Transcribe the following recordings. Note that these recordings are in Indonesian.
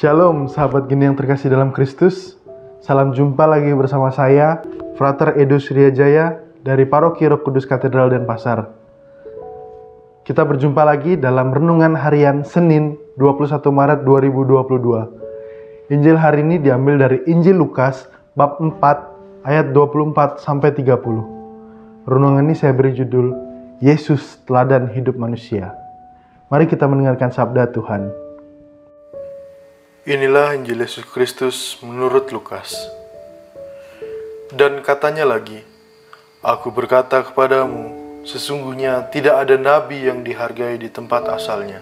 Shalom sahabat geni yang terkasih dalam Kristus. Salam jumpa lagi bersama saya, Frater Edo Suryajaya dari Paroki Roh Kudus Katedral Denpasar. Kita berjumpa lagi dalam renungan harian Senin 21 Maret 2022. Injil hari ini diambil dari Injil Lukas bab 4 ayat 24 sampai 30. Renungan ini saya beri judul Yesus Teladan Hidup Manusia. Mari kita mendengarkan sabda Tuhan. Inilah Injil Yesus Kristus menurut Lukas. Dan katanya lagi, Aku berkata kepadamu, sesungguhnya tidak ada nabi yang dihargai di tempat asalnya.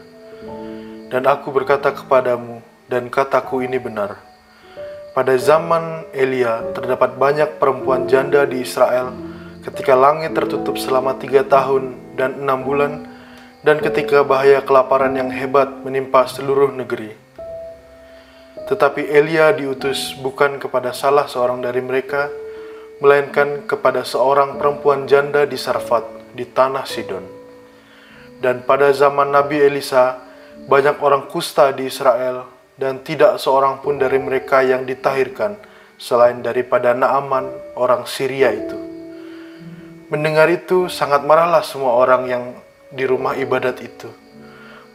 Dan aku berkata kepadamu, dan kataku ini benar. Pada zaman Elia terdapat banyak perempuan janda di Israel ketika langit tertutup selama 3 tahun dan 6 bulan, dan ketika bahaya kelaparan yang hebat menimpa seluruh negeri. Tetapi Elia diutus bukan kepada salah seorang dari mereka, melainkan kepada seorang perempuan janda di Sarfat, di tanah Sidon. Dan pada zaman Nabi Elisa, banyak orang kusta di Israel, dan tidak seorang pun dari mereka yang ditahirkan, selain daripada Naaman, orang Syria itu. Mendengar itu, sangat marahlah semua orang yang di rumah ibadat itu.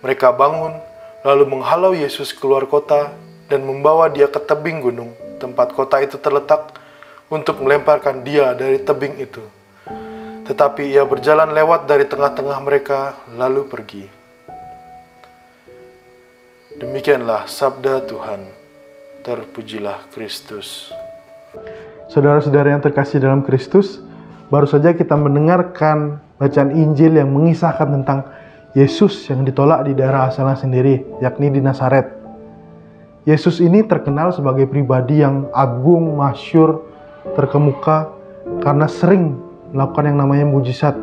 Mereka bangun, lalu menghalau Yesus keluar kota, dan membawa dia ke tebing gunung, tempat kota itu terletak, untuk melemparkan dia dari tebing itu. Tetapi ia berjalan lewat dari tengah-tengah mereka, lalu pergi. Demikianlah sabda Tuhan. Terpujilah Kristus. Saudara-saudara yang terkasih dalam Kristus, baru saja kita mendengarkan bacaan Injil yang mengisahkan tentang Yesus yang ditolak di daerah asalnya sendiri, yakni di Nazaret. Yesus ini terkenal sebagai pribadi yang agung, masyhur, terkemuka karena sering melakukan yang namanya mujizat.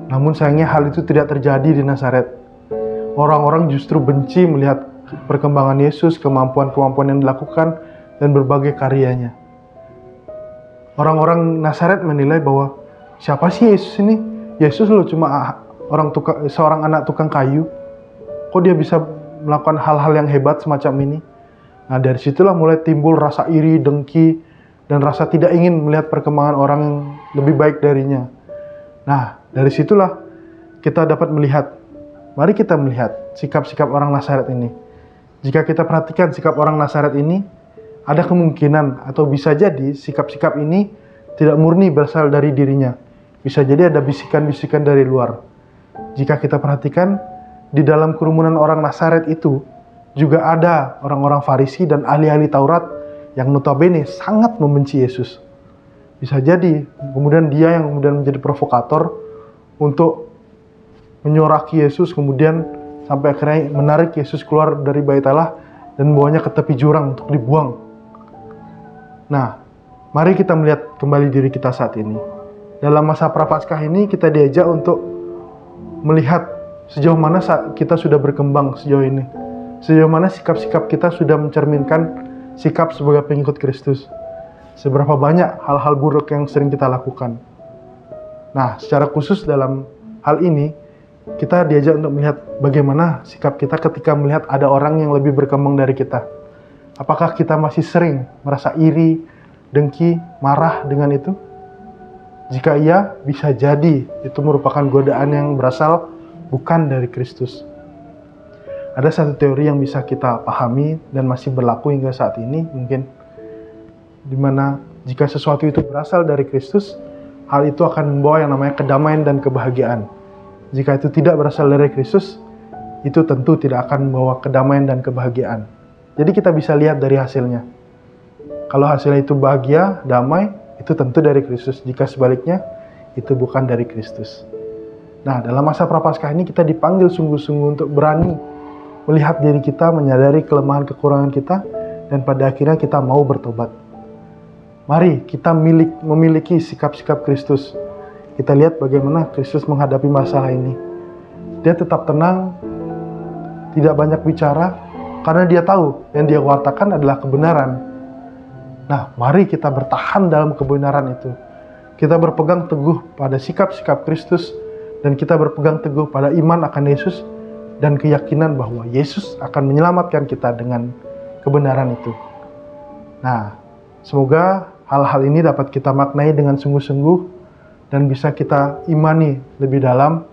Namun sayangnya hal itu tidak terjadi di Nazaret. Orang-orang justru benci melihat perkembangan Yesus, kemampuan-kemampuan yang dilakukan, dan berbagai karyanya. Orang-orang Nazaret menilai bahwa siapa sih Yesus ini? Yesus loh cuma seorang anak tukang kayu. Kok dia bisa melakukan hal-hal yang hebat semacam ini? Nah, dari situlah mulai timbul rasa iri, dengki, dan rasa tidak ingin melihat perkembangan orang yang lebih baik darinya. Nah, dari situlah kita dapat melihat, mari kita melihat sikap-sikap orang Nazaret ini. Jika kita perhatikan sikap orang Nazaret ini, ada kemungkinan atau bisa jadi sikap-sikap ini tidak murni berasal dari dirinya. Bisa jadi ada bisikan-bisikan dari luar. Jika kita perhatikan, di dalam kerumunan orang Nazaret itu, juga ada orang-orang Farisi dan ahli-ahli Taurat yang notabene sangat membenci Yesus. Bisa jadi kemudian dia yang kemudian menjadi provokator untuk menyoraki Yesus, kemudian sampai akhirnya menarik Yesus keluar dari bait Allah dan membawanya ke tepi jurang untuk dibuang. Nah, mari kita melihat kembali diri kita saat ini. Dalam masa Prapaskah ini kita diajak untuk melihat sejauh mana kita sudah berkembang sejauh ini. Sejauh mana sikap-sikap kita sudah mencerminkan sikap sebagai pengikut Kristus. Seberapa banyak hal-hal buruk yang sering kita lakukan. Nah, secara khusus dalam hal ini, kita diajak untuk melihat bagaimana sikap kita ketika melihat ada orang yang lebih berkembang dari kita. Apakah kita masih sering merasa iri, dengki, marah dengan itu? Jika iya, bisa jadi itu merupakan godaan yang berasal bukan dari Kristus. Ada satu teori yang bisa kita pahami dan masih berlaku hingga saat ini mungkin, dimana jika sesuatu itu berasal dari Kristus, hal itu akan membawa yang namanya kedamaian dan kebahagiaan. Jika itu tidak berasal dari Kristus, itu tentu tidak akan membawa kedamaian dan kebahagiaan. Jadi kita bisa lihat dari hasilnya. Kalau hasilnya itu bahagia, damai, itu tentu dari Kristus. Jika sebaliknya, itu bukan dari Kristus. Nah, dalam masa Prapaskah ini kita dipanggil sungguh-sungguh untuk berani melihat diri kita, menyadari kelemahan kekurangan kita, dan pada akhirnya kita mau bertobat. Mari kita memiliki sikap-sikap Kristus. Kita lihat bagaimana Kristus menghadapi masalah ini. Dia tetap tenang, tidak banyak bicara, karena dia tahu yang dia katakan adalah kebenaran. Nah, mari kita bertahan dalam kebenaran itu. Kita berpegang teguh pada sikap-sikap Kristus, dan kita berpegang teguh pada iman akan Yesus, dan keyakinan bahwa Yesus akan menyelamatkan kita dengan kebenaran itu. Nah, semoga hal-hal ini dapat kita maknai dengan sungguh-sungguh dan bisa kita imani lebih dalam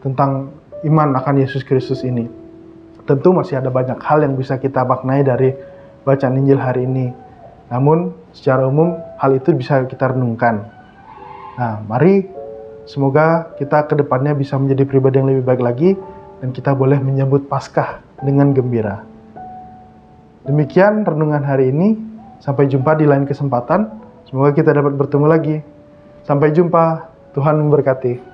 tentang iman akan Yesus Kristus ini. Tentu masih ada banyak hal yang bisa kita maknai dari bacaan Injil hari ini. Namun, secara umum hal itu bisa kita renungkan. Nah, mari semoga kita ke depannya bisa menjadi pribadi yang lebih baik lagi dan kita boleh menyambut Paskah dengan gembira. Demikian renungan hari ini. Sampai jumpa di lain kesempatan. Semoga kita dapat bertemu lagi. Sampai jumpa. Tuhan memberkati.